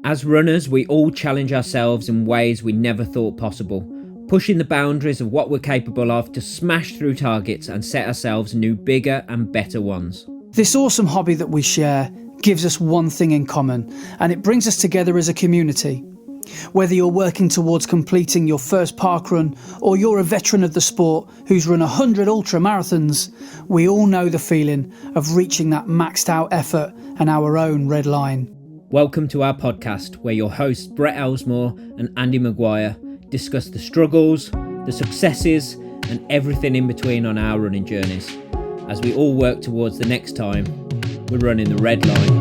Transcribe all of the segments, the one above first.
As runners, we all challenge ourselves in ways we never thought possible, pushing the boundaries of what we're capable of to smash through targets and set ourselves new, bigger and better ones. This awesome hobby that we share gives us one thing in common, and it brings us together as a community. Whether you're working towards completing your first parkrun or you're a veteran of the sport who's run 100 ultra marathons, we all know the feeling of reaching that maxed out effort and our own red line. Welcome to our podcast, where your hosts Brett Elsmore and Andy Maguire discuss the struggles, the successes and everything in between on our running journeys, as we all work towards the next time we're running the red line.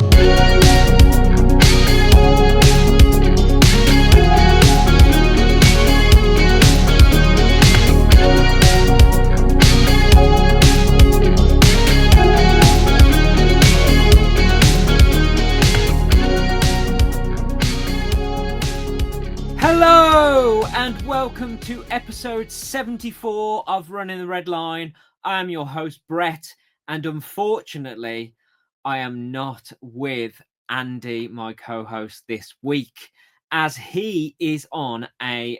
Hello and welcome to episode 74 of Running the Red Line. I am your host Brett, and unfortunately I am not with Andy, my co-host, this week, as he is on a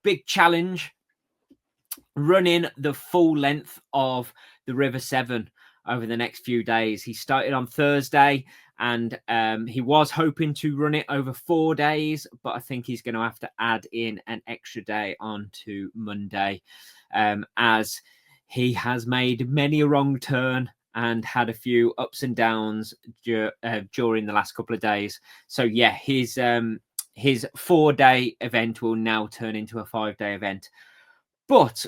big challenge running the full length of the River Severn over the next few days. He started on Thursday and he was hoping to run it over 4 days, but I think he's going to have to add in an extra day onto Monday, as he has made many a wrong turn and had a few ups and downs during the last couple of days. So yeah, his 4-day event will now turn into a 5-day event. But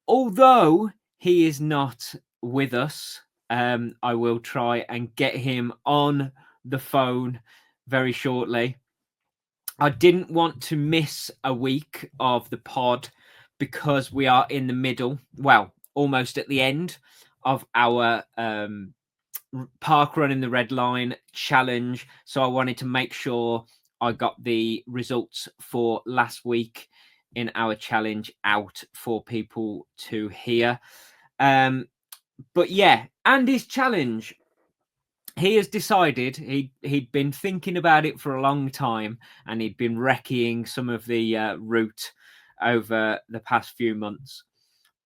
although he is not with us, I will try and get him on the phone very shortly. I didn't want to miss a week of the pod because we are in the middle, well, almost at the end of our Parkrunning the Red Line challenge. So I wanted to make sure I got the results for last week in our challenge out for people to hear. But yeah, and his challenge, he has decided he'd been thinking about it for a long time, and he'd been recceing some of the route over the past few months.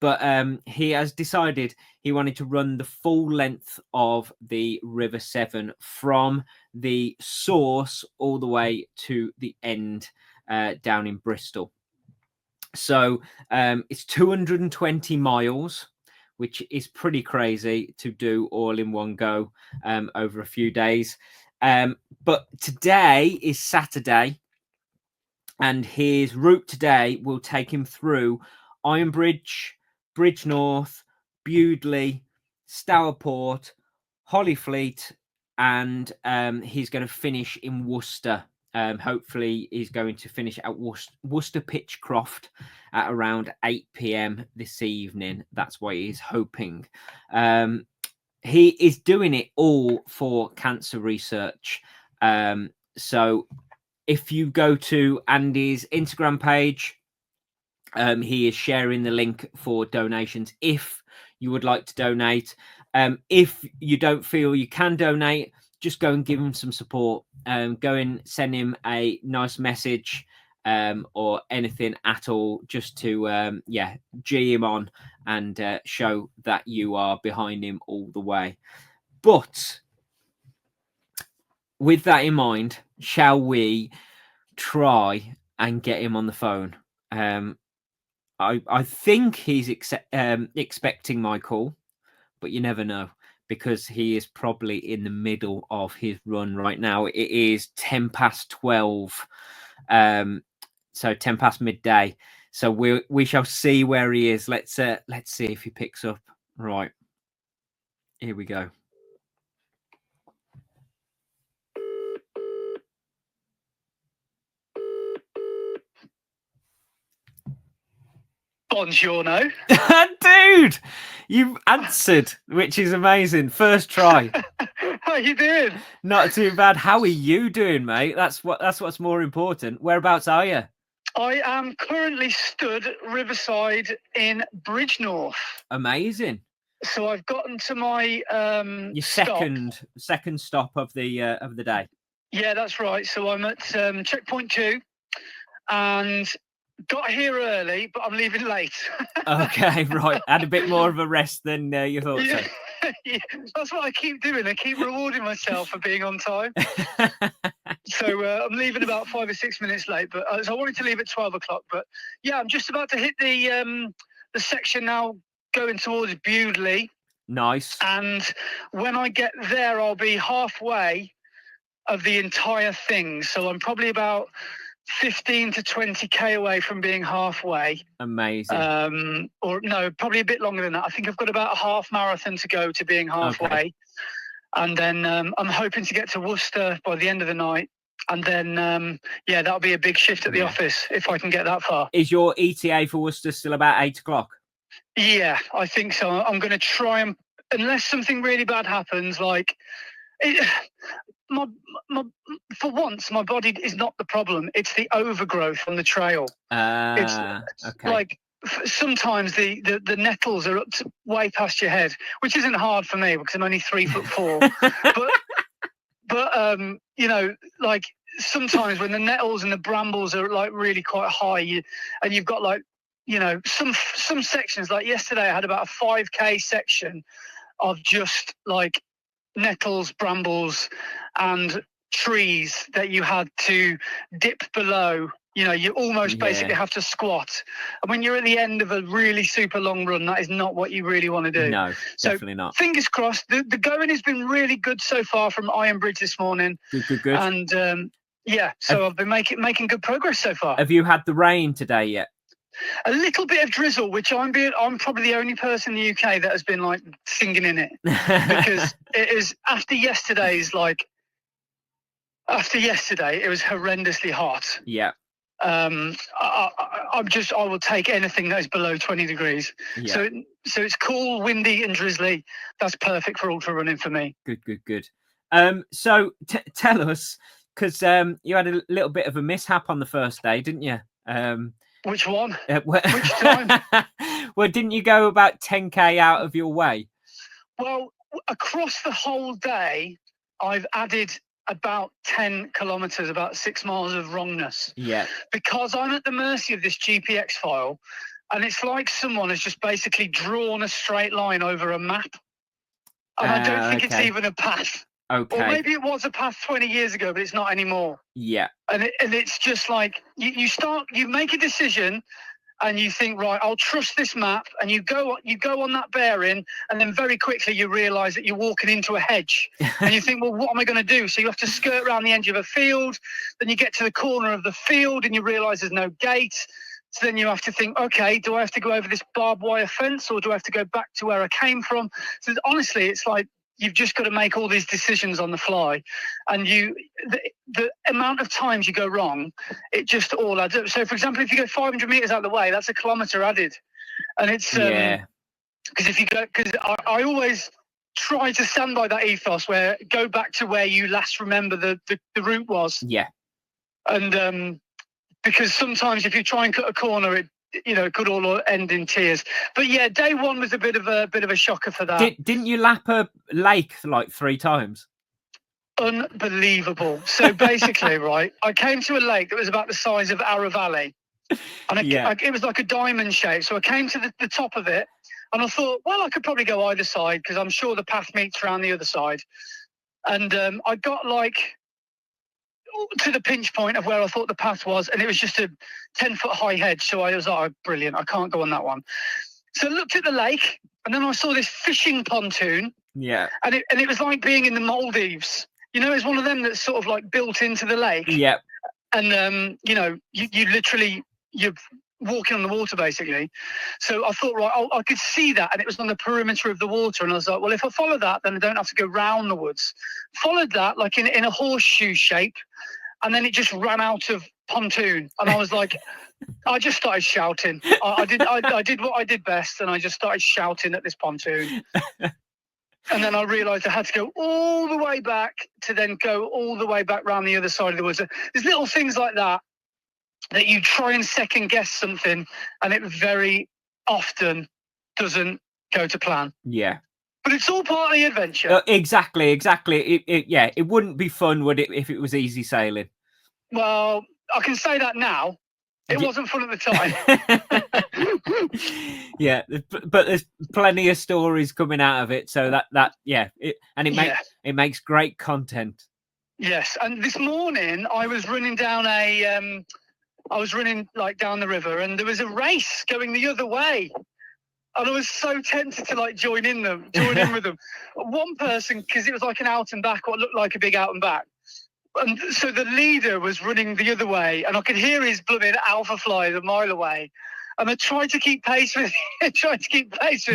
But he has decided he wanted to run the full length of the River Severn from the source all the way to the end down in Bristol. So it's 220 miles, which is pretty crazy to do all in one go over a few days. But today is Saturday, and his route today will take him through Ironbridge, Bridgnorth, Bewdley, Stourport, Hollyfleet, and he's going to finish in Worcester. Hopefully he's going to finish at Worcester Pitchcroft at around 8 p.m. this evening. That's what he's hoping. He is doing it all for cancer research. So if you go to Andy's Instagram page, he is sharing the link for donations if you would like to donate. If you don't feel you can donate, just go and give him some support. Go and send him a nice message or anything at all, just to G him on and show that you are behind him all the way. But with that in mind, shall we try and get him on the phone? I think he's expecting my call, but you never know, because he is probably in the middle of his run right now. It is 10 past 12, so 10 past midday. So we shall see where he is. Let's see if he picks up. Right, here we go. Buongiorno. Dude, you answered, which is amazing. First try. How you doing? Not too bad. How are you doing, mate? That's what's more important. Whereabouts are you? I am currently stood riverside in Bridgnorth. Amazing. So I've gotten to my Your second stop of the day. Yeah, that's right. So I'm at checkpoint 2 and got here early, but I'm leaving late. Okay, right. Had a bit more of a rest than you thought. Yeah. Yeah, that's what I keep doing. I keep rewarding myself for being on time. So I'm leaving about 5 or 6 minutes late, but so I wanted to leave at 12 o'clock. But yeah, I'm just about to hit the section now, going towards Bewdley. Nice. And when I get there, I'll be halfway of the entire thing. So I'm probably about 15 to 20k away from being halfway. Amazing. Or no, probably a bit longer than that. I think I've got about a half marathon to go to being halfway. Okay. And then I'm hoping to get to Worcester by the end of the night. And then, yeah, that'll be a big shift at the office if I can get that far. Is your ETA for Worcester still about 8 o'clock? Yeah, I think so. I'm going to try and, unless something really bad happens, like, for once, my body is not the problem. It's the overgrowth on the trail. It's okay. like sometimes the nettles are up to way past your head, which isn't hard for me because I'm only 3'4". but you know, like sometimes when the nettles and the brambles are like really quite high, and you've got like, you know, some sections, like yesterday I had about a 5k section of just like nettles, brambles, and trees that you had to dip below. You know, you almost basically have to squat. And when you're at the end of a really super long run, that is not what you really want to do. No, definitely not. Fingers crossed. The going has been really good so far from Iron Bridge this morning. Good. And yeah, so I've been making good progress so far. Have you had the rain today yet? A little bit of drizzle, which I'm probably the only person in the UK that has been like singing in it, because it is after yesterday, it was horrendously hot. Yeah. I will take anything that is below 20 degrees. Yeah. So it's cool, windy, and drizzly. That's perfect for ultra running for me. Good. So tell us, because you had a little bit of a mishap on the first day, didn't you? Which one? Which time? Well, didn't you go about 10k out of your way? Well, across the whole day, I've added about 10 kilometers, about 6 miles of wrongness. Yeah. Because I'm at the mercy of this GPX file, and it's like someone has just basically drawn a straight line over a map. And I don't think it's even a path. Okay. Or maybe it was a path 20 years ago, but it's not anymore. Yeah. And it's just like you make a decision and you think, right, I'll trust this map, and you go on that bearing, and then very quickly you realise that you're walking into a hedge, and you think, well, what am I going to do? So you have to skirt around the edge of a field, then you get to the corner of the field and you realise there's no gate. So then you have to think, okay, do I have to go over this barbed wire fence, or do I have to go back to where I came from? So honestly, it's like you've just got to make all these decisions on the fly, and the amount of times you go wrong, it just all adds up. So, for example, if you go 500 meters out of the way, that's a kilometer added, and it's because I always try to stand by that ethos where go back to where you last remember the route was. Yeah, and because sometimes if you try and cut a corner, it could all end in tears. But yeah, day one was a bit of a shocker for that. Didn't you lap a lake like 3 times? Unbelievable. So basically, right, I came to a lake that was about the size of Ara Valley, and it was like a diamond shape. So I came to the top of it, and I thought, well, I could probably go either side because I'm sure the path meets around the other side. And I got like to the pinch point of where I thought the path was, and it was just a 10-foot high hedge. So I was like, oh, brilliant, I can't go on that one. So I looked at the lake, and then I saw this fishing pontoon. Yeah. And it was like being in the Maldives. You know, it's one of them that's sort of like built into the lake. Yeah. And you're walking on the water basically. So I thought, right, I could see that, and it was on the perimeter of the water. And I was like, well, if I follow that, then I don't have to go round the woods. Followed that like in a horseshoe shape, and then it just ran out of pontoon. And I was like, I just started shouting. I did what I did best, and I just started shouting at this pontoon. And then I realised I had to go all the way back to then go all the way back round the other side of the woods. There's little things like that you try and second guess something, and it very often doesn't go to plan. Yeah. But it's all part of the adventure. Exactly. It wouldn't be fun, would it, if it was easy sailing? Well, I can say that now. It wasn't fun at the time. Yeah, but there's plenty of stories coming out of it. So it makes great content. Yes, and this morning I was running down down the river, and there was a race going the other way, and I was so tempted to join in with them. One person, because it was like an out and back, what looked like a big out and back. And so the leader was running the other way, and I could hear his blooming alpha fly a mile away. And I tried to keep pace with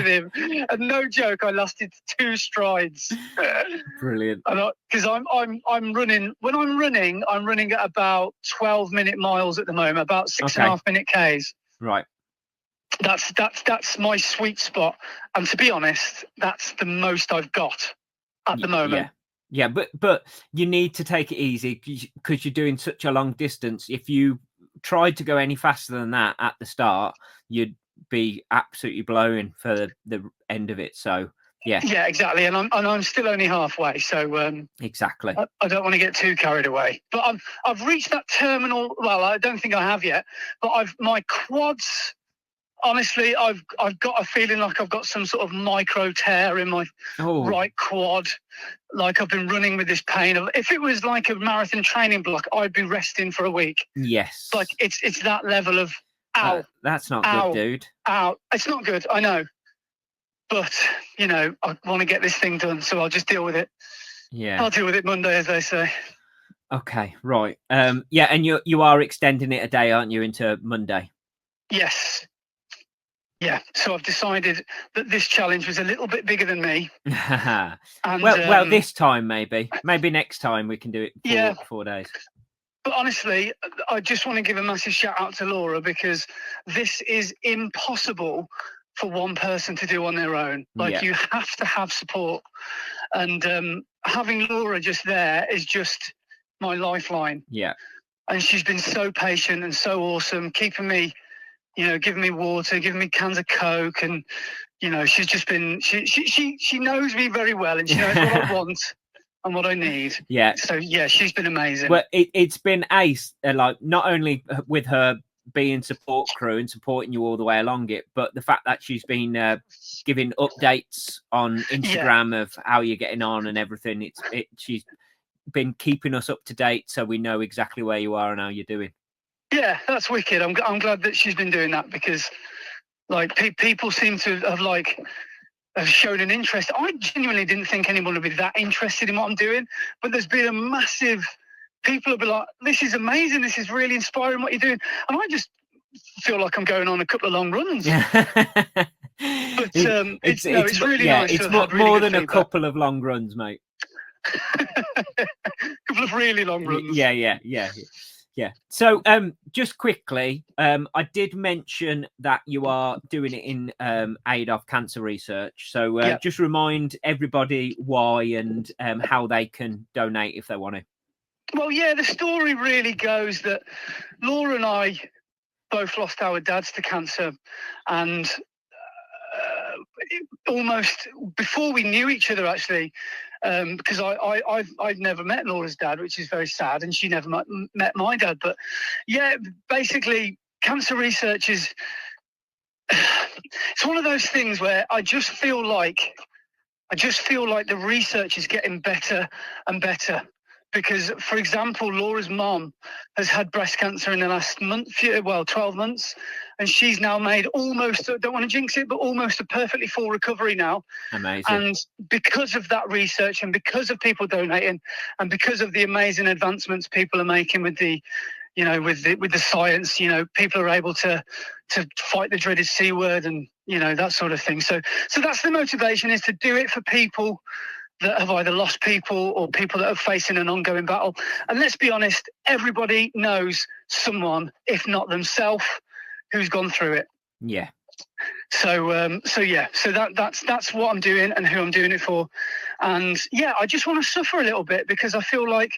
him. And no joke, I lasted 2 strides. Brilliant. Because I'm running. When I'm running at about 12-minute miles at the moment, about 6.5 minute Ks. Right. That's my sweet spot. And to be honest, that's the most I've got at the moment. Yeah, but you need to take it easy because you're doing such a long distance. If you tried to go any faster than that at the start, you'd be absolutely blowing for the end of it. So yeah, exactly. And I'm still only halfway. So exactly. I don't want to get too carried away. But I've reached that terminal. Well, I don't think I have yet. But my quads. Honestly, I've got a feeling like I've got some sort of micro tear in my right quad. Like I've been running with this pain. If it was like a marathon training block, I'd be resting for a week. Yes. Like it's that level of ow. That's not good, dude. Ow. It's not good, I know. But, I want to get this thing done, so I'll just deal with it. Yeah. I'll deal with it Monday, as they say. Okay, right. And you are extending it a day, aren't you, into Monday? Yes. Yeah, so I've decided that this challenge was a little bit bigger than me. And, well, this time maybe next time we can do it 4 days. But honestly, I just want to give a massive shout out to Laura, because this is impossible for one person to do on their own. You have to have support, and having Laura just there is just my lifeline. Yeah, and she's been so patient and so awesome, keeping me. Giving me water, giving me cans of Coke, and she's just been. She knows me very well, and she knows what I want and what I need. Yeah. So she's been amazing. Well, it's been ace. Not only with her being support crew and supporting you all the way along it, but the fact that she's been giving updates on Instagram of how you're getting on and everything. She's been keeping us up to date, so we know exactly where you are and how you're doing. Yeah, that's wicked. I'm glad that she's been doing that, because people seem to have shown an interest. I genuinely didn't think anyone would be that interested in what I'm doing, but there's been a massive. People have been like, "This is amazing. This is really inspiring what you're doing," and I just feel like I'm going on a couple of long runs. But it's really nice. It's more than feedback. A couple of long runs, mate. A couple of really long runs. Yeah. So, just quickly, I did mention that you are doing it in aid of cancer research. So, just remind everybody why and how they can donate if they want to. Well, the story really goes that Laura and I both lost our dads to cancer, and almost before we knew each other, actually. Because I've never met Laura's dad, which is very sad, and she never met my dad. But basically, cancer research is it's one of those things where I just feel like the research is getting better and better. Because, for example, Laura's mom has had breast cancer in the last 12 months, and she's now made almost, I don't want to jinx it, but almost a perfectly full recovery now. Amazing. And because of that research, and because of people donating, and because of the amazing advancements people are making with the science, people are able to fight the dreaded C word and, that sort of thing. So that's the motivation, is to do it for people that have either lost people or people that are facing an ongoing battle. And let's be honest, everybody knows someone, if not themselves, who's gone through it. Yeah. So that's what I'm doing and who I'm doing it for. And I just want to suffer a little bit, because I feel like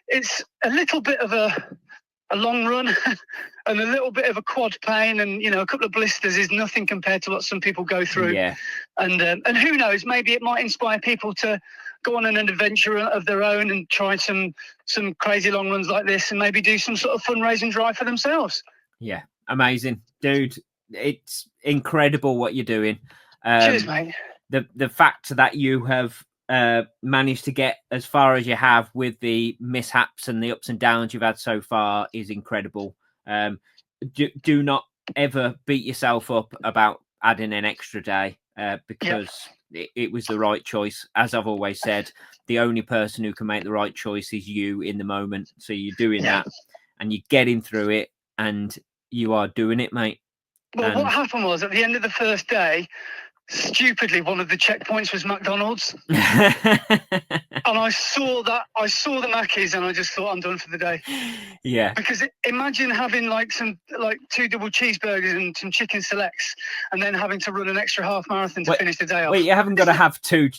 it's a little bit of a long run and a little bit of a quad pain, and a couple of blisters is nothing compared to what some people go through. Yeah. And who knows, maybe it might inspire people to go on an adventure of their own and try some crazy long runs like this, and maybe do some sort of fundraising drive for themselves. Yeah, amazing, dude. It's incredible what you're doing. Cheers, mate. The fact that you have managed to get as far as you have with the mishaps and the ups and downs you've had so far is incredible. Do not ever beat yourself up about adding an extra day, because it was the right choice. As I've always said, the only person who can make the right choice is you in the moment. So you're doing that, and you're getting through it, and you are doing it, mate. Well, what happened was, at the end of the first day, stupidly, one of the checkpoints was McDonald's. And I saw the Mackies, and I just thought, I'm done for the day. Yeah. Because imagine having two double cheeseburgers and some chicken selects, and then having to run an extra half marathon to finish the day off. Wait, you haven't got to have two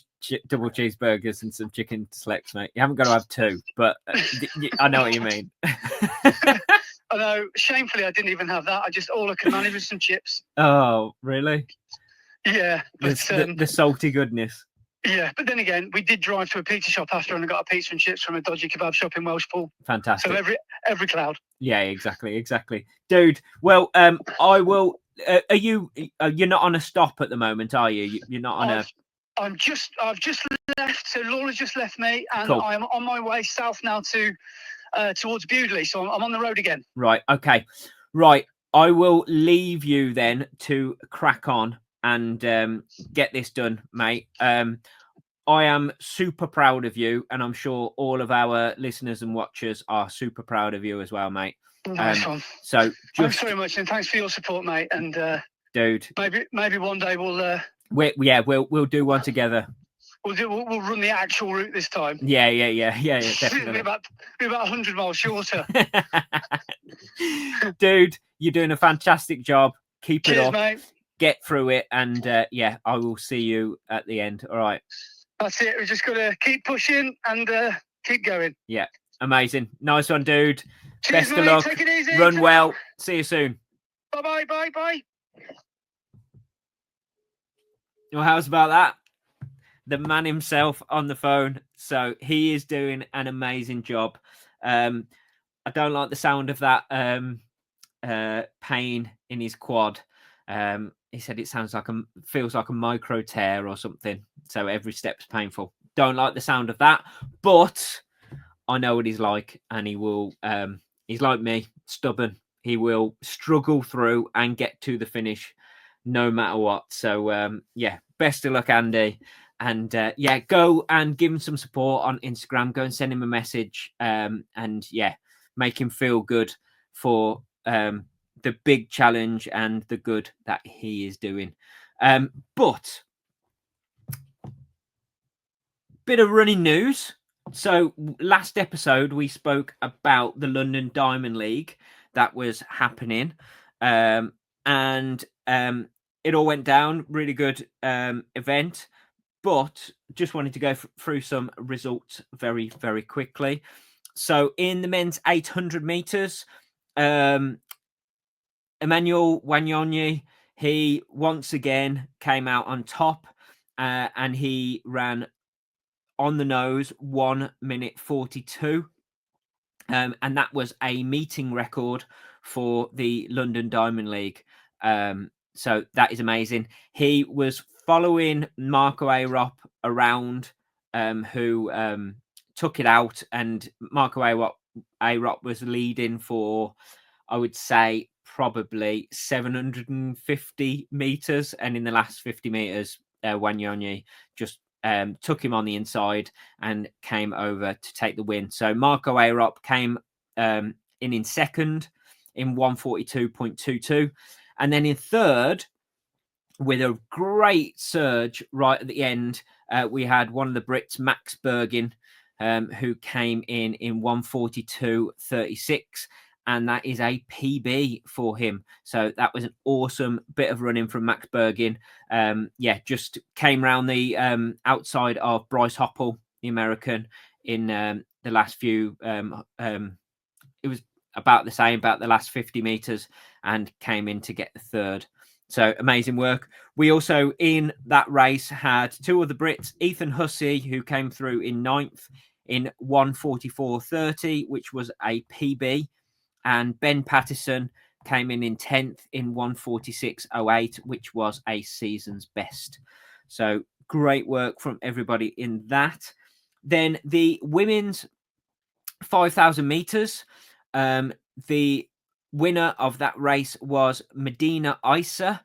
double cheeseburgers and some chicken selects, mate. You haven't got to have two, but I know what you mean. I know. Shamefully, I didn't even have that. All I could manage was some chips. Oh, really? Yeah. But, the salty goodness. Yeah, but then again, we did drive to a pizza shop after, and I got a pizza and chips from a dodgy kebab shop in Welshpool. Fantastic. So every cloud. Yeah, exactly, dude. Well, I will. You're not on a stop at the moment, are you? You're not on I've just left. So Laura's just left me, and cool. I'm on my way south now towards Bewdley. So I'm on the road again. Right. Okay. Right. I will leave you then to crack on and get this done, mate. I am super proud of you, and I'm sure all of our listeners and watchers are super proud of you as well, mate. Nice one. So thanks very much, and thanks for your support, mate. And dude, maybe one day we'll do one together. We'll run the actual route this time. Yeah, definitely. It'll be about 100 miles shorter. Dude, you're doing a fantastic job. Keep it up. Mate. Get through it, and I will see you at the end. All right. That's it. We're just gonna keep pushing and keep going. Yeah, amazing. Nice one, dude. Cheers, Best mate. of luck. Take it easy. Run well. See you soon. Bye. Well, how's about that? The man himself on the phone. So he is doing an amazing job. I don't like the sound of that pain in his quad. He said it feels like a micro tear or something. So every step's painful. Don't like the sound of that, but I know what he's like, and he will. He's like me, stubborn. He will struggle through and get to the finish, no matter what. So best of luck, Andy. And go and give him some support on Instagram. Go and send him a message. Make him feel good for the big challenge and the good that he is doing. But bit of running news. So last episode we spoke about the London Diamond League that was happening, and it all went down. Really good event. But just wanted to go through some results very, very quickly. So in the men's 800 meters, Emmanuel Wanyonyi, he once again came out on top, and he ran on the nose 1 minute 42. And that was a meeting record for the London Diamond League. So that is amazing. He was following Marco Aerop around, who took it out, and Marco Aerop was leading for, I would say, probably 750 meters, and in the last 50 meters, Wanyonyi just took him on the inside and came over to take the win. So Marco Aerop came in second in 142.22, and then in third, with a great surge right at the end, we had one of the Brits, Max Bergin, who came in 142.36, and that is a PB for him. So that was an awesome bit of running from Max Bergin. Just came round the outside of Bryce Hoppel, the American, in the last few. It was about the same, about the last 50 meters, and came in to get the third. So amazing work. We also in that race had two other Brits, Ethan Hussey, who came through in 9th in 1:44.30, which was a PB, and Ben Pattison came in 10th in 1:46.08, which was a season's best. So great work from everybody in that. Then the women's 5,000 meters, the winner of that race was Medina Isa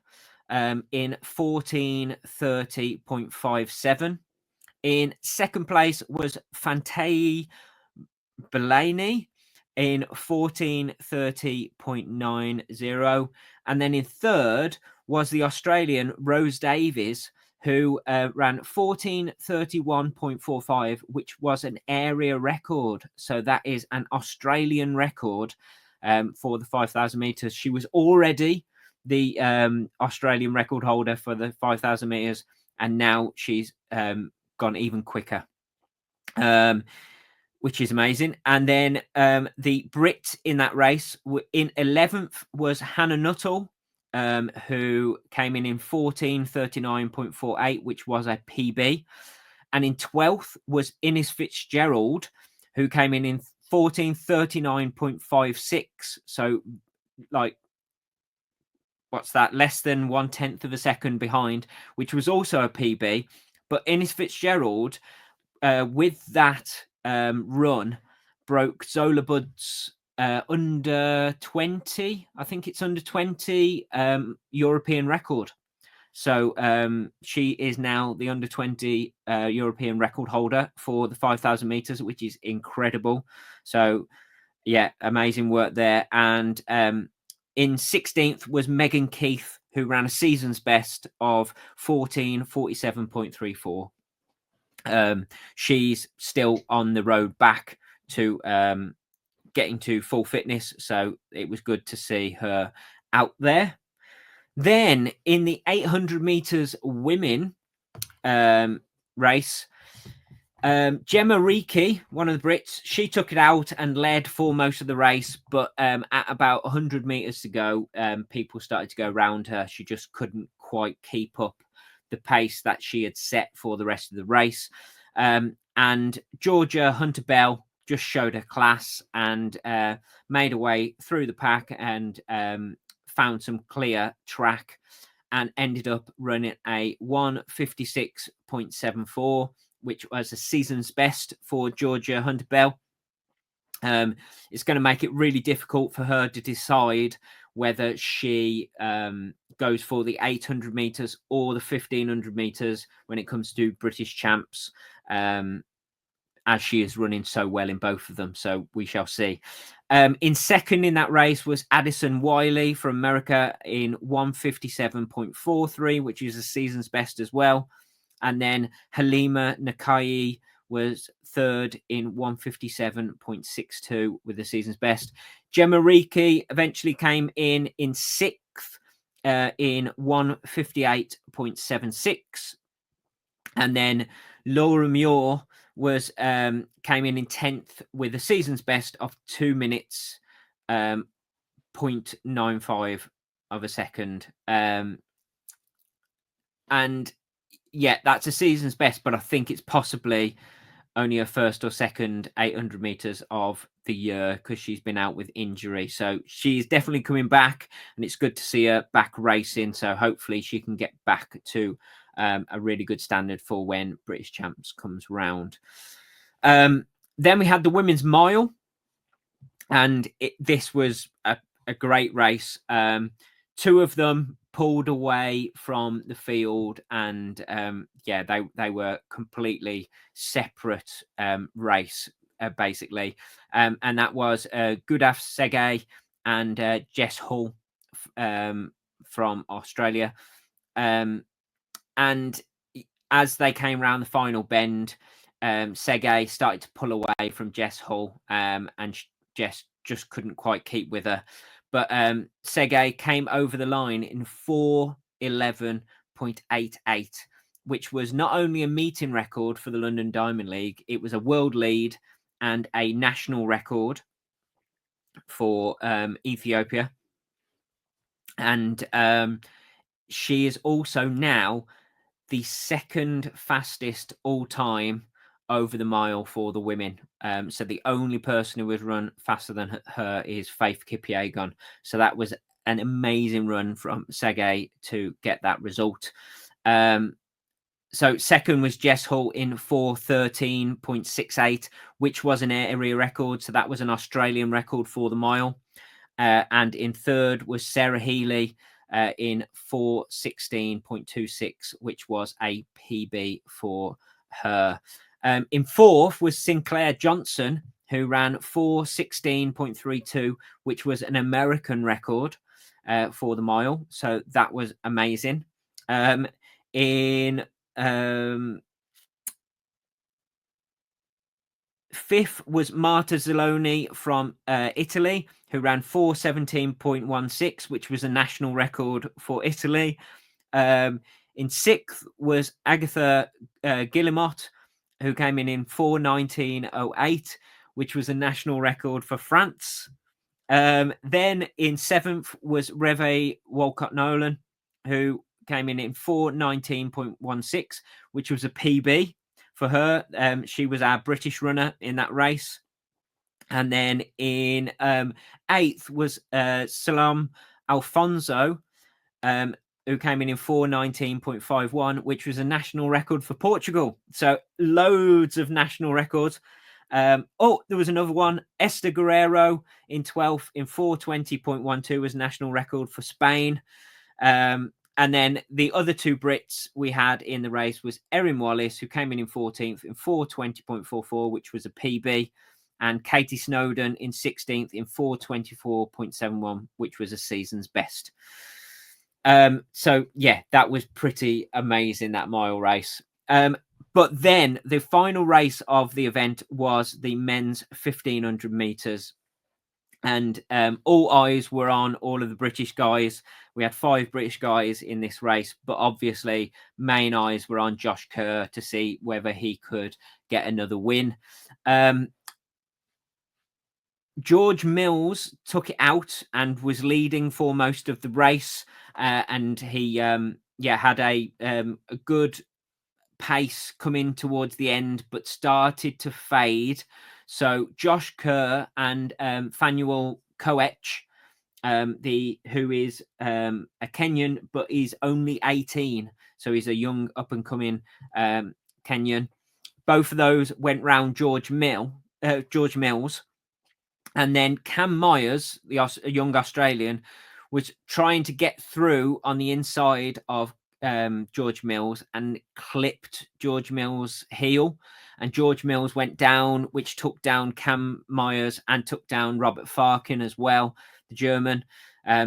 in 14:30.57. In second place was Fantayi Bellani in 14:30.90. And then in third was the Australian Rose Davies, who ran 14:31.45, which was an area record. So that is an Australian record for the 5,000 meters. She was already the Australian record holder for the 5,000 meters, and now she's gone even quicker, which is amazing. And then the Brit in that race in 11th was Hannah Nuttall, who came in 14:39.48, which was a PB. And in 12th was Innes Fitzgerald, who came in 14:39.56. So, like, what's that? Less than 1/10 of a second behind, which was also a PB. But Innes Fitzgerald, with that run, broke Zola Budd's under 20, I think it's under 20 European record. So she is now the under 20 European record holder for the 5,000 meters, which is incredible. So yeah, amazing work there. And in 16th was Megan Keith, who ran a season's best of 14:47.34. She's still on the road back to getting to full fitness, so it was good to see her out there. Then in the 800 meters women race, Gemma Reekie, one of the Brits, she took it out and led for most of the race, but at about 100 meters to go, people started to go around her. She just couldn't quite keep up the pace that she had set for the rest of the race. And Georgia Hunter Bell just showed her class and made her way through the pack and found some clear track and ended up running a 1:56.74, which was a season's best for Georgia Hunter Bell. It's going to make it really difficult for her to decide whether she goes for the 800 meters or the 1500 meters when it comes to British champs, as she is running so well in both of them. So we shall see. In second in that race was Addison Wiley from America in 1:57.43, which is a season's best as well. And then Halima Nakai was third in 1:57.62 with the season's best. Gemma Reekie eventually came in sixth in 1:58.76. And then Laura Muir was came in 10th with a season's best of 2 minutes 0.95 of a second. And yeah, that's a season's best, but I think it's possibly only her first or second 800 meters of the year because she's been out with injury. So she's definitely coming back, and it's good to see her back racing. So hopefully she can get back to a really good standard for when British Champs comes round. Then we had the women's mile, and this was a great race. Two of them pulled away from the field, and yeah, they were completely separate race, basically. And that was Gudaf Sege and Jess Hull from Australia. And as they came around the final bend, Sege started to pull away from Jess Hull, and Jess just couldn't quite keep with her. But Sege came over the line in 4:11.88, which was not only a meeting record for the London Diamond League, it was a world lead and a national record for Ethiopia. And she is also now the second fastest all time over the mile for the women. So the only person who has run faster than her is Faith Kipyegon. So that was an amazing run from Sege to get that result. So second was Jess Hull in 4:13.68, which was an area record. So that was an Australian record for the mile. And in third was Sarah Healy in 4:16.26, which was a PB for her. In fourth was Sinclair Johnson, who ran 4:16.32, which was an American record for the mile. So that was amazing. In fifth was Marta Zaloni from Italy, who ran 4:17.16, which was a national record for Italy. In sixth was Agatha Guillemot, who came in 4:19.08, which was a national record for France. Then in seventh was Reve Walcott-Nolan, who came in 4:19.16, which was a PB for her. She was our British runner in that race. And then in eighth was Salam Alfonso, who came in 4:19.51, which was a national record for Portugal. So loads of national records. There was another one. Esther Guerrero in 12th in 4:20.12 was national record for Spain. And then the other two Brits we had in the race was Erin Wallace, who came in 14th in 4:20.44, which was a PB, and Katie Snowden in 16th in 4:24.71, which was a season's best. So yeah, that was pretty amazing, that mile race. But then the final race of the event was the men's 1500 meters. And all eyes were on all of the British guys. We had 5 British guys in this race, but obviously main eyes were on Josh Kerr to see whether he could get another win. George Mills took it out and was leading for most of the race, and he had a good pace coming towards the end, but started to fade. So Josh Kerr and Fanuel Koech, who is a Kenyan, but he's only 18, so he's a young up and coming Kenyan. Both of those went round George Mills, and then Cam Myers, a young Australian, was trying to get through on the inside of George Mills and clipped George Mills' heel, and George Mills went down, which took down Cam Myers and took down Robert Farkin as well, the German.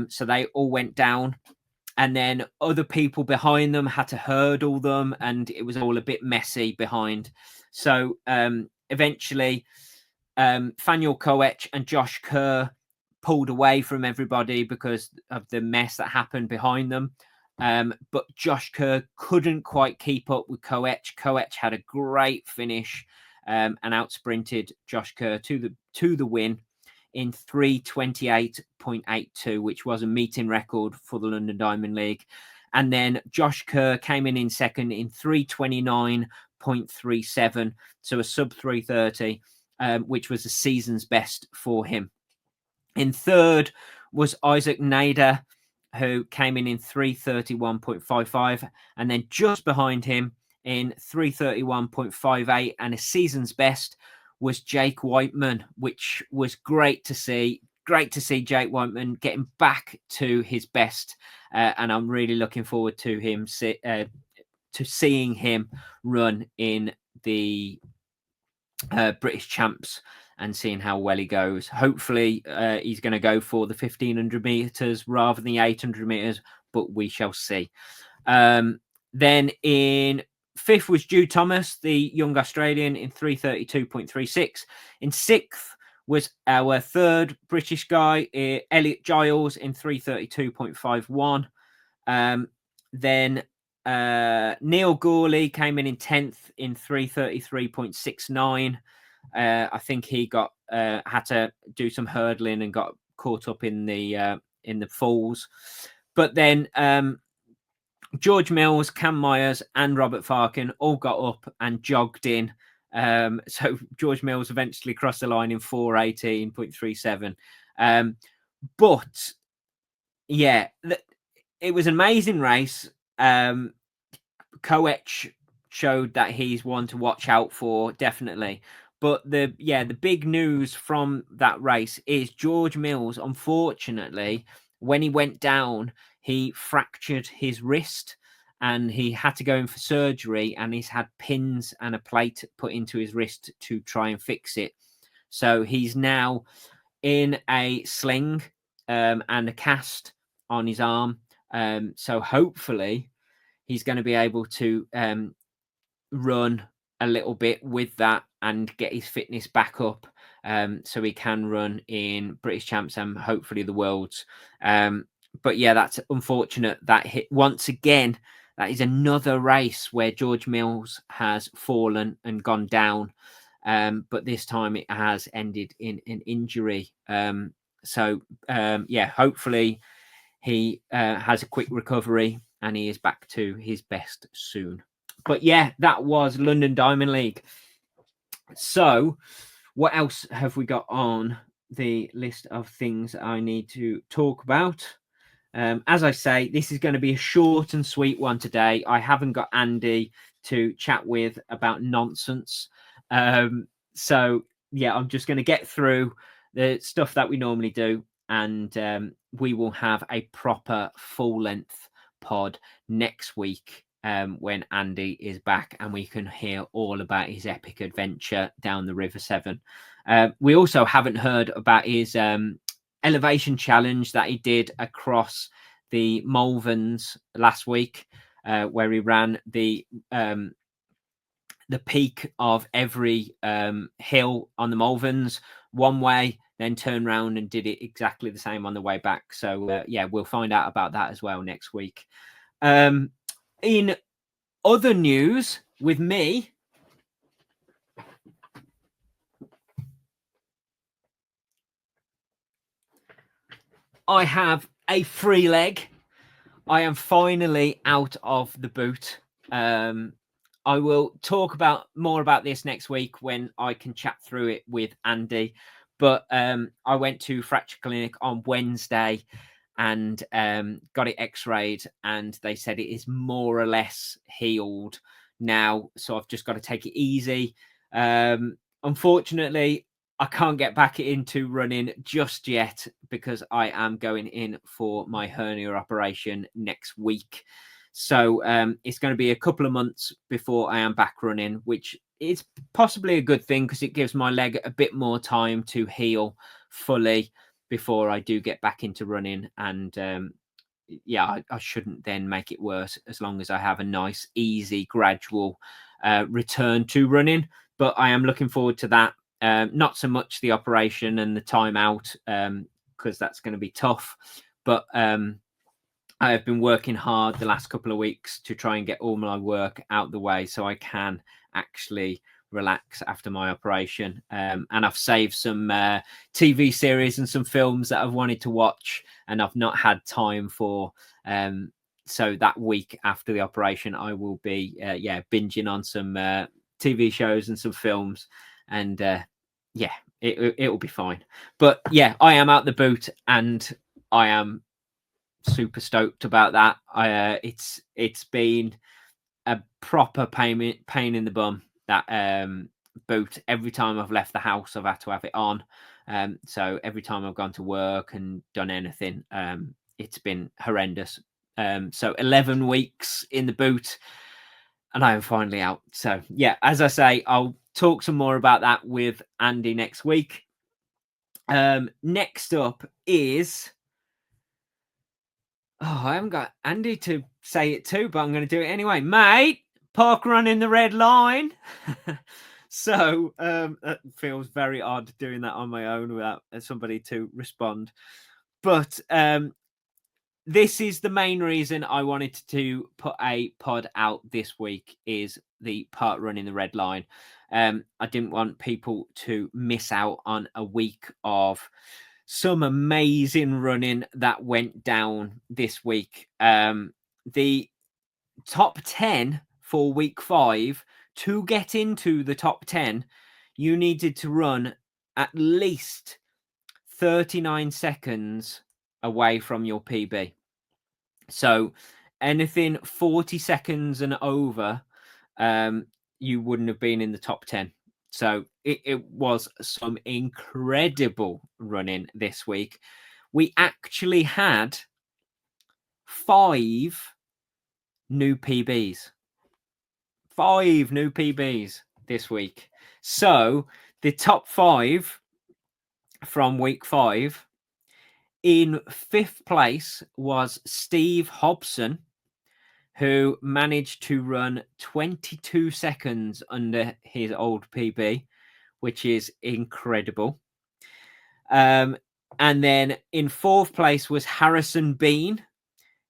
So they all went down, and then other people behind them had to hurdle them, and it was all a bit messy behind. So eventually Fanuel Koech and Josh Kerr pulled away from everybody because of the mess that happened behind them. But Josh Kerr couldn't quite keep up with Koech. Koech had a great finish and outsprinted Josh Kerr to the win in 3:28.82, which was a meeting record for the London Diamond League. And then Josh Kerr came in second in 3:29.37, so a sub 3:30, which was the season's best for him. In third was Isaac Nader, who came in 3:31.55, and then just behind him in 3:31.58 and a season's best was Jake Whiteman, which was great to see. Great to see Jake Whiteman getting back to his best, and I'm really looking forward to him seeing him run in the British Champs and seeing how well he goes. Hopefully he's going to go for the 1500 meters rather than the 800 meters, but we shall see. Then in fifth was Drew Thomas, the young Australian, in 3:32.36. In sixth was our third British guy, Elliot Giles, in 3:32.51. Then Neil Gawley came in 10th in 3:33.69. I think he got had to do some hurdling and got caught up in the falls. But then George Mills, Cam Myers, and Robert Farkin all got up and jogged in. So George Mills eventually crossed the line in 4:18.37. But yeah, it was an amazing race. Koech showed that he's one to watch out for, definitely. But the big news from that race is George Mills, unfortunately, when he went down, he fractured his wrist and he had to go in for surgery, and he's had pins and a plate put into his wrist to try and fix it. So he's now in a sling and a cast on his arm. So hopefully he's going to be able to run a little bit with that and get his fitness back up, so he can run in British Champs and hopefully the Worlds. But yeah, that's unfortunate that hit once again. That is another race where George Mills has fallen and gone down, but this time it has ended in an injury. Hopefully he has a quick recovery and he is back to his best soon. But yeah, that was London Diamond League. So what else have we got on the list of things I need to talk about? As I say, this is going to be a short and sweet one today. I haven't got Andy to chat with about nonsense. So yeah, I'm just going to get through the stuff that we normally do, and we will have a proper full-length pod next week when Andy is back, and we can hear all about his epic adventure down the River Severn. We also haven't heard about his elevation challenge that he did across the Malverns last week, where he ran the peak of every hill on the Malverns one way, then turned around and did it exactly the same on the way back. So yeah, we'll find out about that as well next week. In other news with me, I have a free leg. I am finally out of the boot. I will talk more about this next week when I can chat through it with Andy. But I went to Fracture Clinic on Wednesday and got it x-rayed, and they said it is more or less healed now. So I've just got to take it easy. Unfortunately, I can't get back into running just yet because I am going in for my hernia operation next week. So it's going to be a couple of months before I am back running, which is possibly a good thing because it gives my leg a bit more time to heal fully before I do get back into running. And I shouldn't then make it worse as long as I have a nice, easy, gradual return to running. But I am looking forward to that. Not so much the operation and the time out, because that's going to be tough. But I have been working hard the last couple of weeks to try and get all my work out the way so I can actually relax after my operation. And I've saved some TV series and some films that I've wanted to watch and I've not had time for. So that week after the operation, I will be binging on some TV shows and some films, and it will be fine. But yeah, I am out the boot and I am super stoked about that. It's been a proper pain in the bum, that boot. Every time I've left the house, I've had to have it on. So every time I've gone to work and done anything, it's been horrendous. So 11 weeks in the boot and I am finally out. So yeah, as I say, I'll talk some more about that with Andy next week. Next up is, I haven't got Andy to say it to, but I'm going to do it anyway. Mate, Parkrunning The Red Line. So that feels very odd doing that on my own without somebody to respond. But this is the main reason I wanted to put a pod out this week, is the Parkrunning The Red Line. I didn't want people to miss out on a week of some amazing running that went down this week. The top 10 for week 5. To get into the top 10, you needed to run at least 39 seconds away from your PB. So anything 40 seconds and over, you wouldn't have been in the top 10. So it was some incredible running this week. We actually had 5 new PBs. 5 new PBs this week. So the top 5 from week 5, in 5th place was Steve Hobson, who managed to run 22 seconds under his old PB, which is incredible. And then in 4th place was Harrison Bean,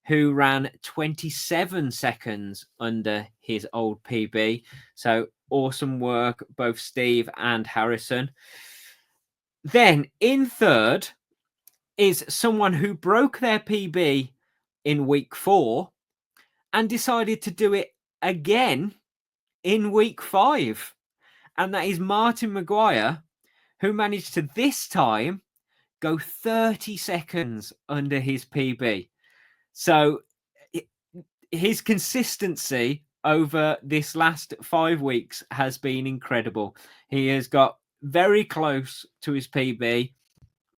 who ran 27 seconds under his old PB. So awesome work, both Steve and Harrison. Then in 3rd is someone who broke their PB in week 4 and decided to do it again in week 5. And that is Martin Maguire, who managed to this time go 30 seconds under his PB. So his consistency over this last 5 weeks has been incredible. He has got very close to his PB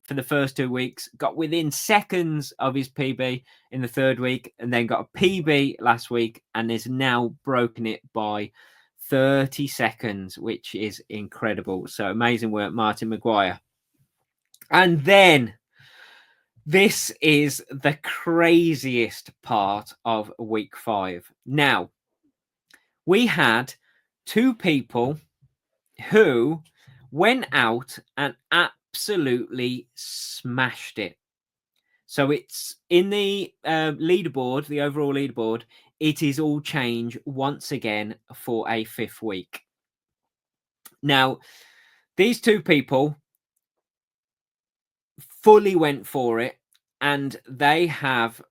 for the first 2 weeks, got within seconds of his PB in the 3rd week, and then got a PB last week and is now broken it by 30 seconds, which is incredible. So amazing work, Martin Maguire. And then this is the craziest part of week 5. Now, we had 2 people who went out and absolutely smashed it. So it's in the leaderboard, the overall leaderboard, it is all change once again for a 5th week. Now, these 2 people fully went for it, and they have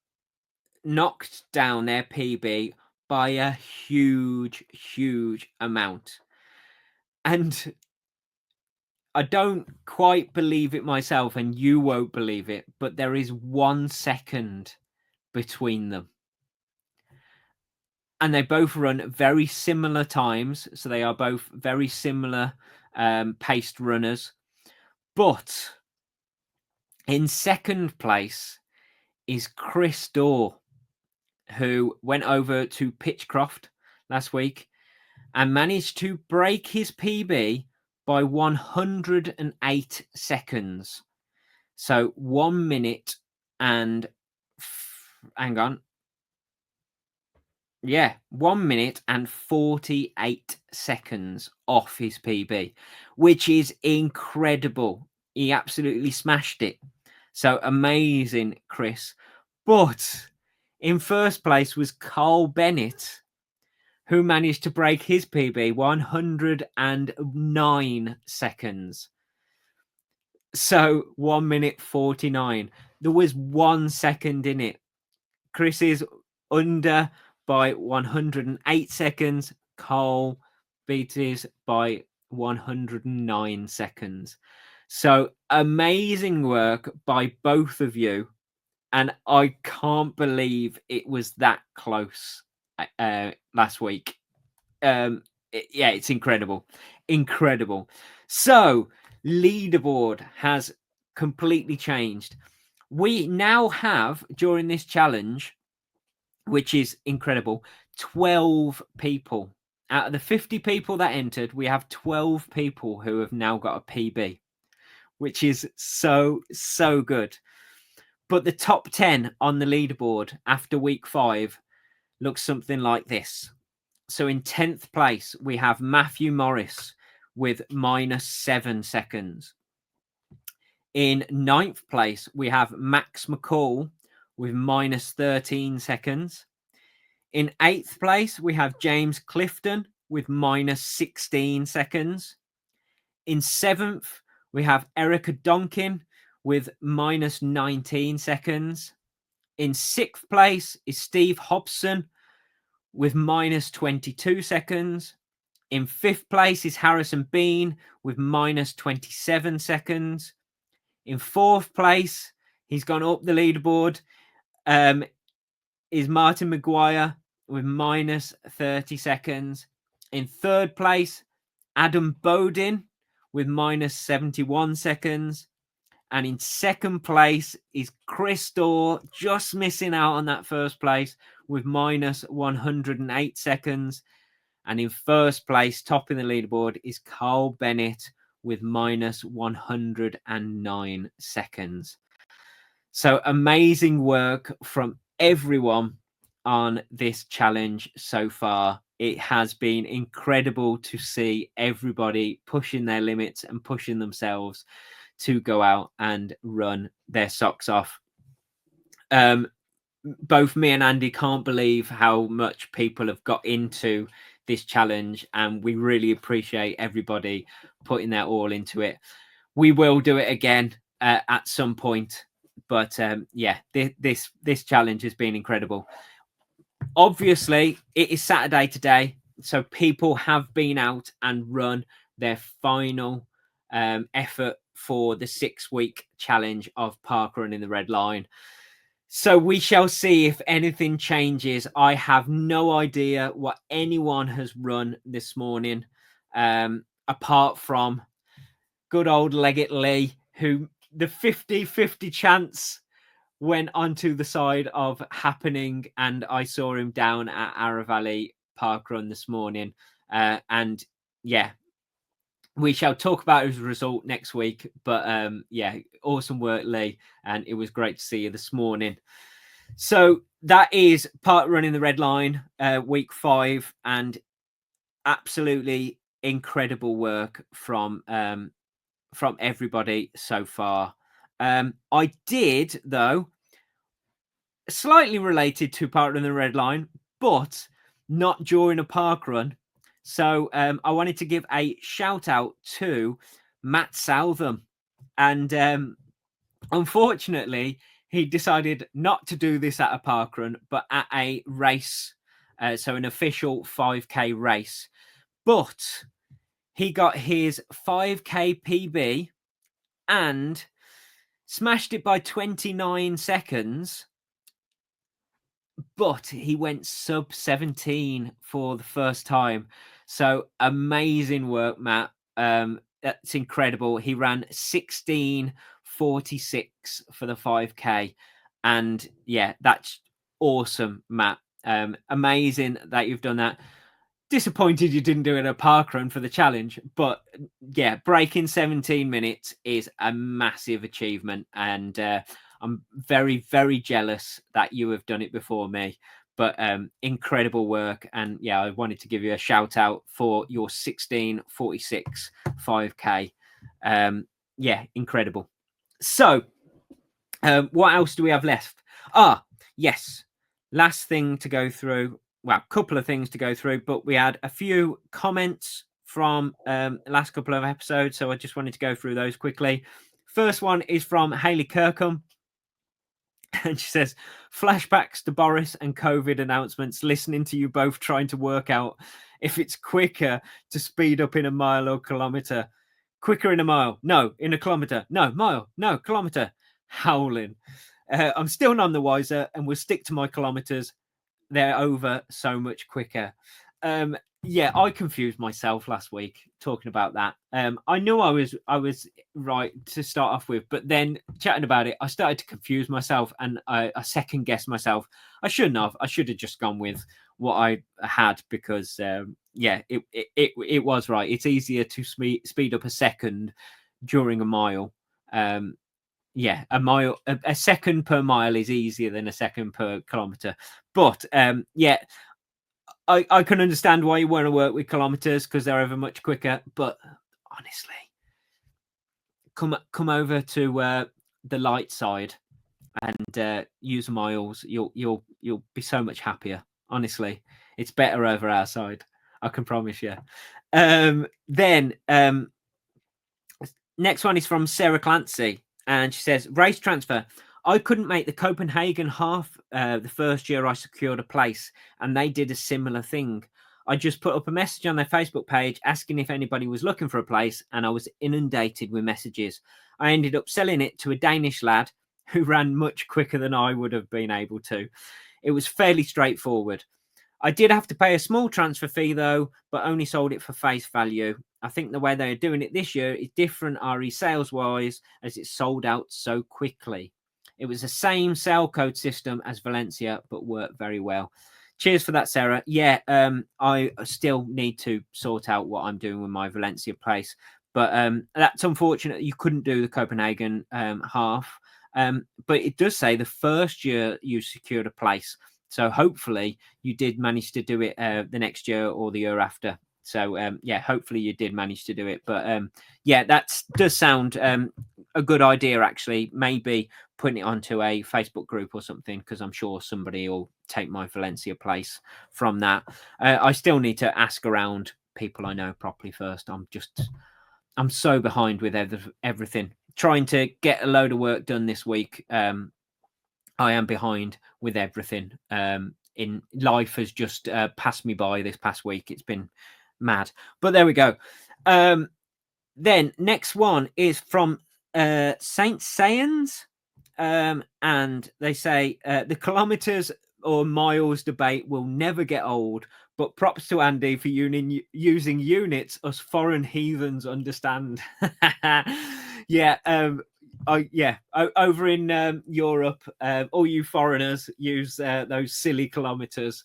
knocked down their PB by a huge, huge amount. And I don't quite believe it myself, and you won't believe it, but there is 1 second between them. And they both run very similar times, so they are both very similar paced runners. But in 2nd place is Chris Dorr, who went over to Pitchcroft last week and managed to break his PB by 108 seconds. So 1 minute and hang on. Yeah, 1 minute and 48 seconds off his PB, which is incredible. He absolutely smashed it. So amazing, Chris. But in 1st place was Carl Bennett, who managed to break his PB 109 seconds. So 1 minute 49. There was 1 second in it. Chris is under by 108 seconds. Carl beat his by 109 seconds. So amazing work by both of you. And I can't believe it was that close last week. It's incredible. Incredible. So leaderboard has completely changed. We now have, during this challenge, which is incredible, 12 people. Out of the 50 people that entered, we have 12 people who have now got a PB, which is so, so good. But the top 10 on the leaderboard after week 5 looks something like this. So in 10th place, we have Matthew Morris with -7 seconds. In 9th place, we have Max McCall with -13 seconds. In 8th place, we have James Clifton with -16 seconds. In 7th, we have Erica Donkin with -19 seconds. In 6th place is Steve Hobson with minus 22 seconds. In 5th place is Harrison Bean with minus 27 seconds. In 4th place, he's gone up the leaderboard, is Martin Maguire with minus 30 seconds. In 3rd place, Adam Bodin with minus 71 seconds. And in 2nd place is Chris Dorr, just missing out on that 1st place with minus 108 seconds. And in 1st place, topping the leaderboard, is Carl Bennett with minus 109 seconds. So amazing work from everyone on this challenge so far. It has been incredible to see everybody pushing their limits and pushing themselves to go out and run their socks off. Both me and Andy can't believe how much people have got into this challenge, and we really appreciate everybody putting their all into it. We will do it again at some point, but yeah, this challenge has been incredible. Obviously, it is Saturday today, so people have been out and run their final effort for the 6-week challenge of Parkrunning The Red Line. So we shall see if anything changes. I have no idea what anyone has run this morning, apart from good old Leggett Lee, who the 50-50 chance went onto the side of happening, and I saw him down at Ara Valley Parkrun this morning. And yeah, we shall talk about his result next week. But yeah, awesome work, Lee, and it was great to see you this morning. So that is Parkrunning The Red Line, week 5, and absolutely incredible work from everybody so far. I did, though, slightly related to Parkrunning The Red Line, but not during a parkrun. So I wanted to give a shout out to Matt Southam, and unfortunately, he decided not to do this at a parkrun, but at a race, so an official 5K race. But he got his 5K PB and smashed it by 29 seconds. But he went sub 17 for the first time. So amazing work, Matt. That's incredible. He ran 16:46 for the 5K. And yeah, that's awesome, Matt. Amazing that you've done that. Disappointed you didn't do it at a parkrun for the challenge, but yeah, breaking 17 minutes is a massive achievement, and I'm very, very jealous that you have done it before me. But incredible work, and yeah, I wanted to give you a shout out for your 16:46 5K. Yeah, incredible. So what else do we have left? Yes, last thing to go through. Well, a couple of things to go through, but we had a few comments from the last couple of episodes, so I just wanted to go through those quickly. First one is from Hayley Kirkham, and she says, flashbacks to Boris and COVID announcements, listening to you both trying to work out if it's quicker to speed up in a mile or kilometre. Quicker in a mile. No, in a kilometre. No, mile. No, kilometre. Howling. I'm still none the wiser, and will stick to my kilometres. They're over so much quicker. Yeah, I confused myself last week talking about that. I knew I was right to start off with, but then chatting about it, I started to confuse myself, and I second guessed myself. I shouldn't have. I should have just gone with what I had, because yeah, it was right. It's easier to speed up a second during a mile. Yeah, a second per mile is easier than a second per kilometre. But yeah, I can understand why you want to work with kilometres, because they're ever much quicker. But honestly, come over to the light side and use miles. You'll be so much happier. Honestly, it's better over our side. I can promise you. Then next one is from Sarah Clancy. And she says, race transfer. I couldn't make the Copenhagen half the first year I secured a place, and they did a similar thing. I just put up a message on their Facebook page asking if anybody was looking for a place, and I was inundated with messages. I ended up selling it to a Danish lad who ran much quicker than I would have been able to. It was fairly straightforward. I did have to pay a small transfer fee though, but only sold it for face value. I think the way they are doing it this year is different RE sales wise, as it's sold out so quickly. It was the same sale code system as Valencia, but worked very well. Cheers for that, Sarah. Yeah, I still need to sort out what I'm doing with my Valencia place, but that's unfortunate you couldn't do the Copenhagen half. But it does say the first year you secured a place. So hopefully you did manage to do it the next year or the year after. So yeah, hopefully you did manage to do it. But yeah, that does sound a good idea, actually. Maybe putting it onto a Facebook group or something, because I'm sure somebody will take my Valencia place from that. I still need to ask around people I know properly first. I'm so behind with everything. Trying to get a load of work done this week. I am behind with everything. In life has just passed me by this past week. It's been mad, but there we go. Then next one is from Saint Sayans, and they say the kilometers or miles debate will never get old. But props to Andy for using units us foreign heathens understand. Yeah. Over in Europe, all you foreigners use those silly kilometers.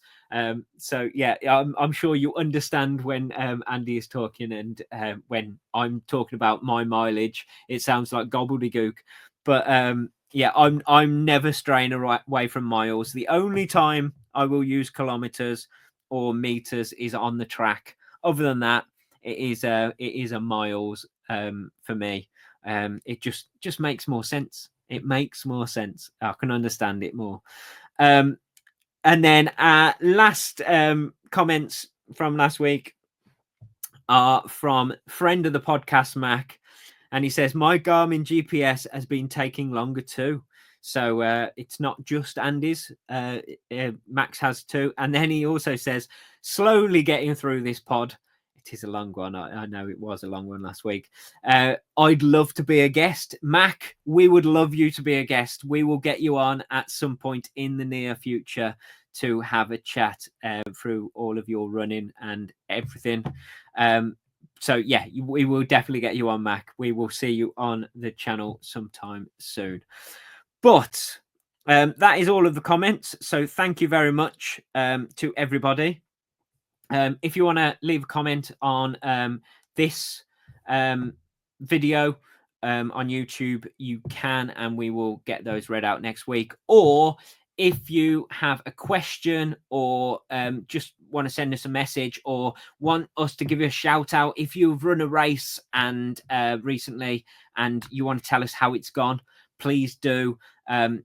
So yeah, I'm sure you understand when Andy is talking, and when I'm talking about my mileage, it sounds like gobbledygook. But yeah, I'm never straying away from miles. The only time I will use kilometers or meters is on the track. Other than that, it is a miles for me. It just makes more sense. It makes more sense. I can understand it more. And then last comments from last week are from friend of the podcast, Mac, and he says my Garmin GPS has been taking longer too. So it's not just Andy's. Max has too. And then he also says slowly getting through this pod. It is a long one. I know it was a long one last week. I'd love to be a guest. Mac, we would love you to be a guest. We will get you on at some point in the near future to have a chat through all of your running and everything. So yeah, we will definitely get you on, Mac. We will see you on the channel sometime soon. But that is all of the comments. So thank you very much to everybody. If you want to leave a comment on this video on YouTube, you can, and we will get those read out next week. Or if you have a question, or just want to send us a message, or want us to give you a shout out, if you've run a race and recently and you want to tell us how it's gone, please do.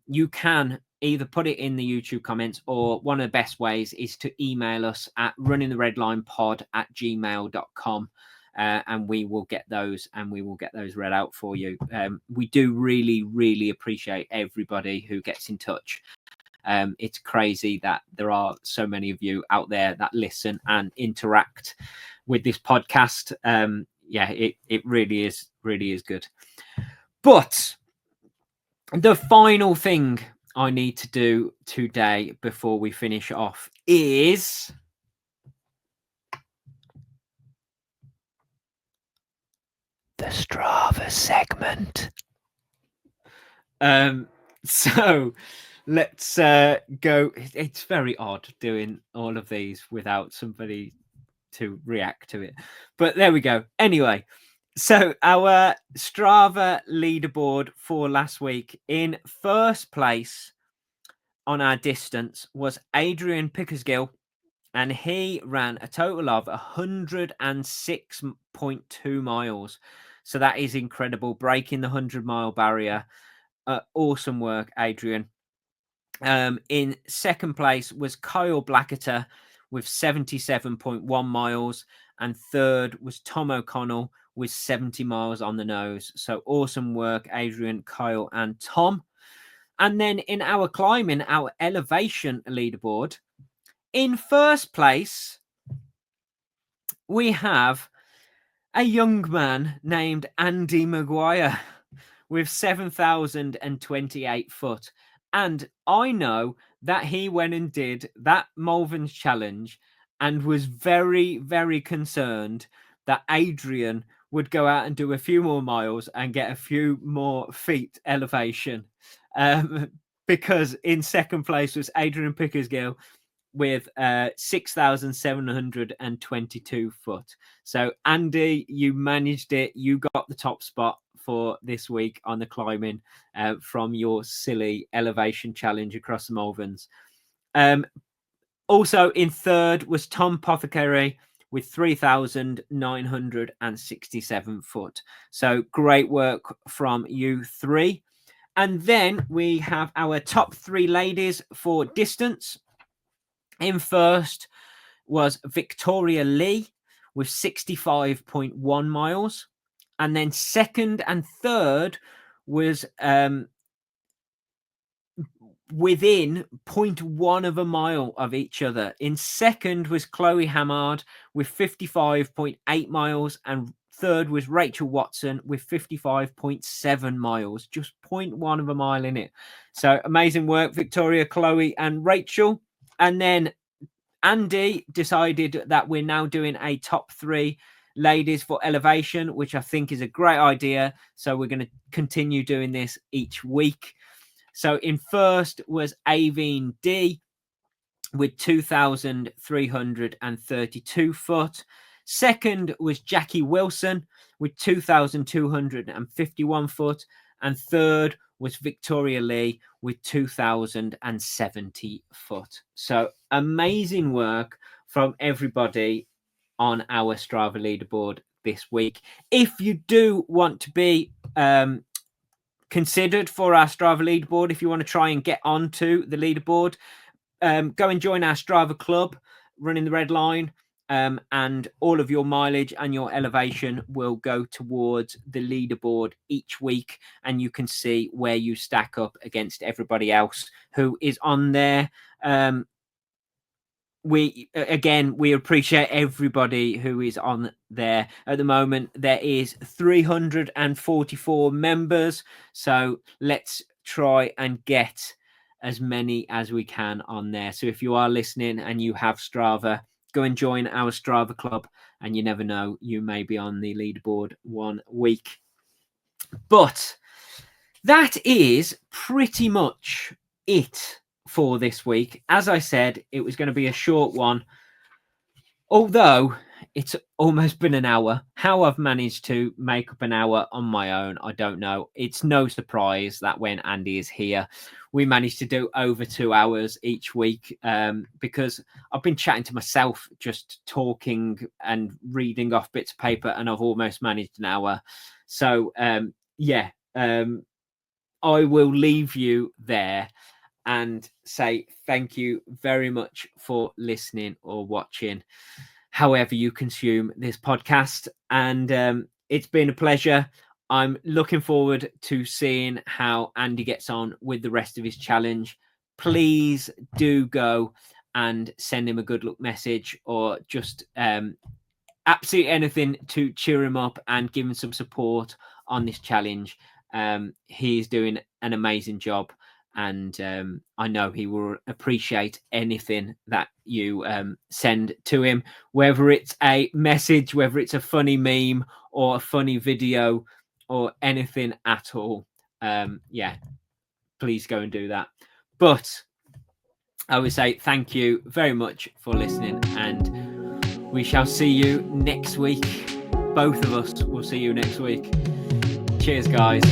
You can either put it in the YouTube comments, or one of the best ways is to email us at runningtheredlinepod@gmail.com. And we will get those, and we will get those read out for you. We do really, really appreciate everybody who gets in touch. It's crazy that there are so many of you out there that listen and interact with this podcast. Yeah, it really is good. But the final thing I need to do today before we finish off is the Strava segment. So let's go. It's very odd doing all of these without somebody to react to it, but there we go. Anyway, so our Strava leaderboard for last week, in first place on our distance was Adrian Pickersgill, and he ran a total of 106.2 miles. So that is incredible, breaking the 100-mile barrier. Awesome work, Adrian. In second place was Kyle Blacketer with 77.1 miles, and third was Tom O'Connell with 70 miles on the nose. So awesome work, Adrian, Kyle, and Tom. And then in our climbing, our elevation leaderboard, in first place, we have a young man named Andy Maguire with 7,028 foot. And I know that he went and did that Malvern's challenge and was very, very concerned that Adrian would go out and do a few more miles and get a few more feet elevation. Because in second place was Adrian Pickersgill with 6,722 foot. So Andy, you managed it. You got the top spot for this week on the climbing from your silly elevation challenge across the Malverns. Also in third was Tom Pothecary with 3,967 foot. So great work from you three. And then we have our top three ladies for distance. In first was Victoria Lee with 65.1 miles. And then second and third was within 0.1 of a mile of each other. In second was Chloe Hamard with 55.8 miles. And third was Rachel Watson with 55.7 miles. Just 0.1 of a mile in it. So amazing work, Victoria, Chloe and Rachel. And then Andy decided that we're now doing a top three ladies for elevation, which I think is a great idea. So we're going to continue doing this each week. So in first was Aveen D with 2,332 foot. Second was Jackie Wilson with 2,251 foot. And third was Victoria Lee with 2,070 foot. So amazing work from everybody on our Strava leaderboard this week. If you do want to be considered for our Strava leaderboard, if you want to try and get onto the leaderboard, go and join our Strava club, Running the Red Line. And all of your mileage and your elevation will go towards the leaderboard each week, and you can see where you stack up against everybody else who is on there. We appreciate everybody who is on there at the moment. There is 344 members, so let's try and get as many as we can on there. So if you are listening and you have Strava, go and join our Strava club, and you never know, you may be on the leaderboard one week. But that is pretty much it for this week. As I said, it was going to be a short one, although it's almost been an hour. How I've managed to make up an hour on my own, I don't know. It's no surprise that when Andy is here, we manage to do over 2 hours each week, because I've been chatting to myself, just talking and reading off bits of paper, and I've almost managed an hour. So, I will leave you there and say thank you very much for listening or watching, however you consume this podcast. And it's been a pleasure. I'm looking forward to seeing how Andy gets on with the rest of his challenge. Please do go and send him a good luck message, or just absolutely anything to cheer him up and give him some support on this challenge. He's doing an amazing job, and I know he will appreciate anything that you send to him, whether it's a message, whether it's a funny meme or a funny video or anything at all. Please go and do that. But I would say thank you very much for listening, and we shall see you next week. Both of us will see you next week. Cheers, guys.